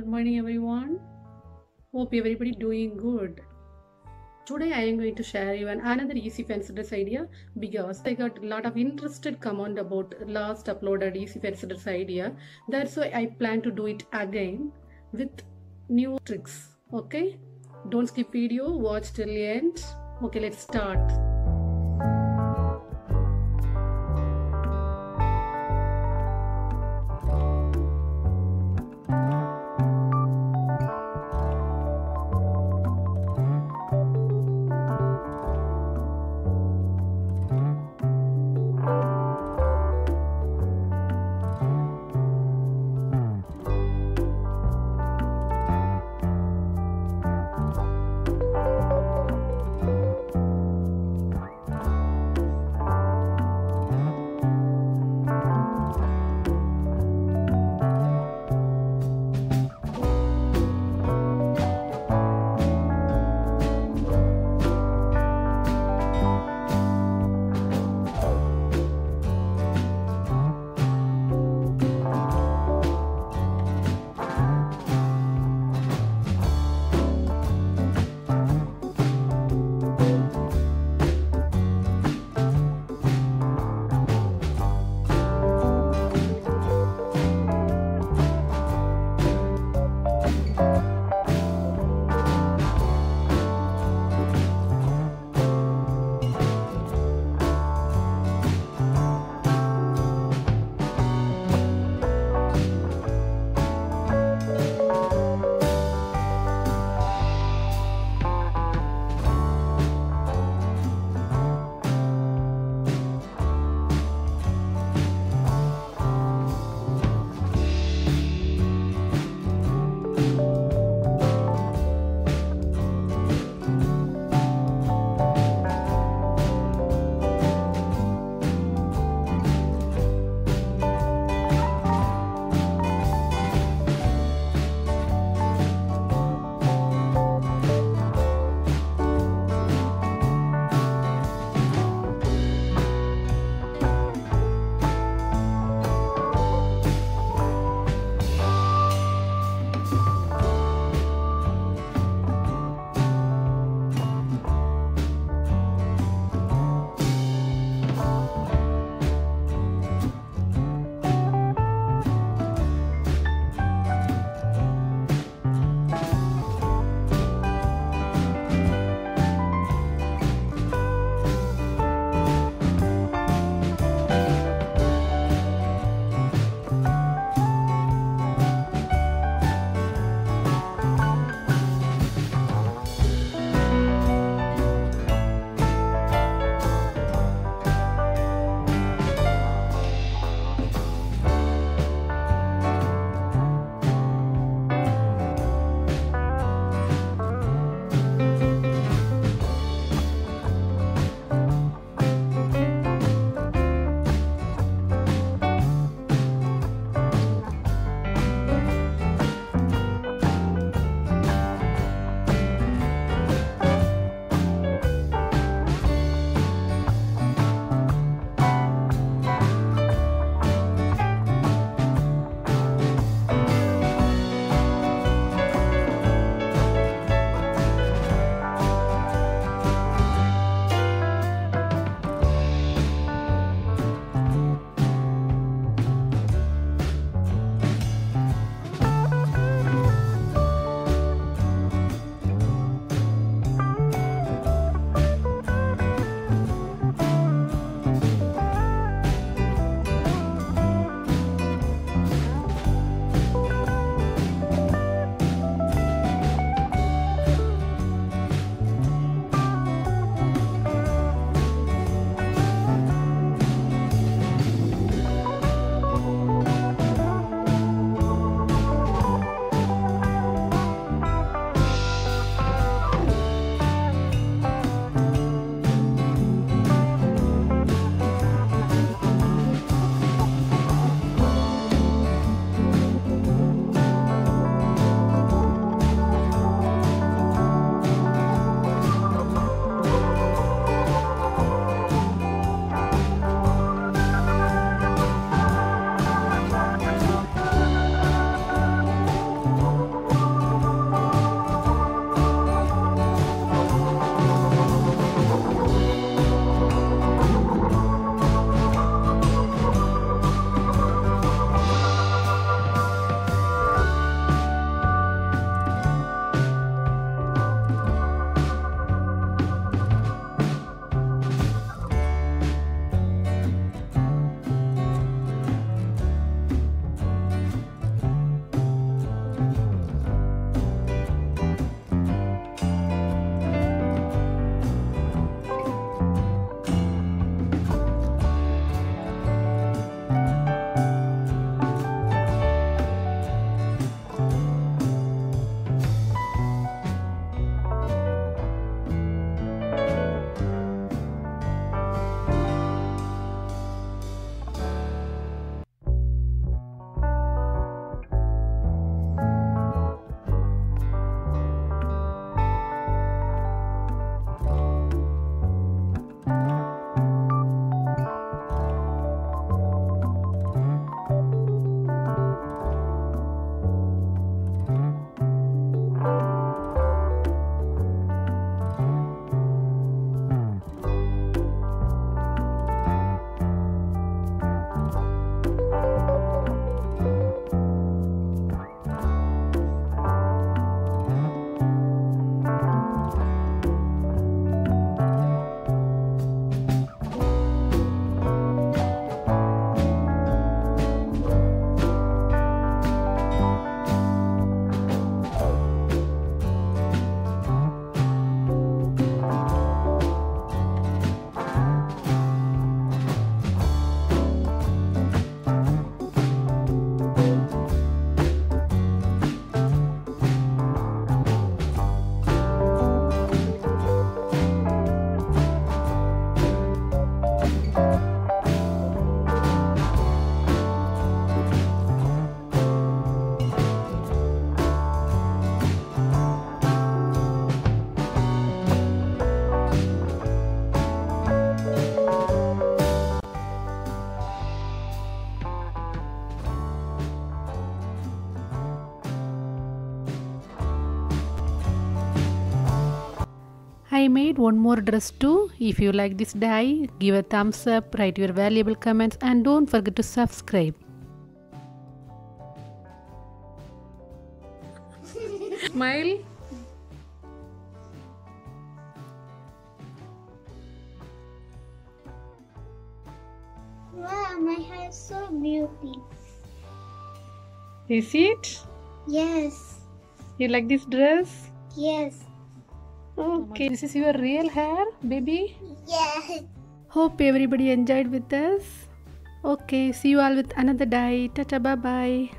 Good morning, everyone. Hope everybody doing good. Today I am going to share you another easy fancy dress idea because I got a lot of interested comment about last uploaded easy fancy dress idea. That's why I plan to do it again with new tricks. Okay, don't skip video. Watch till the end. Okay, let's start. I made one more dress too. If you like this dye, give a thumbs up, write your valuable comments, and don't forget to subscribe. Smile. Wow, my hair is so beautiful. Is it? Yes. You like this dress? Yes. Okay. This is your real hair, baby? Yes. Hope everybody enjoyed with us. Okay, see you all with another dye. Tata, bye bye.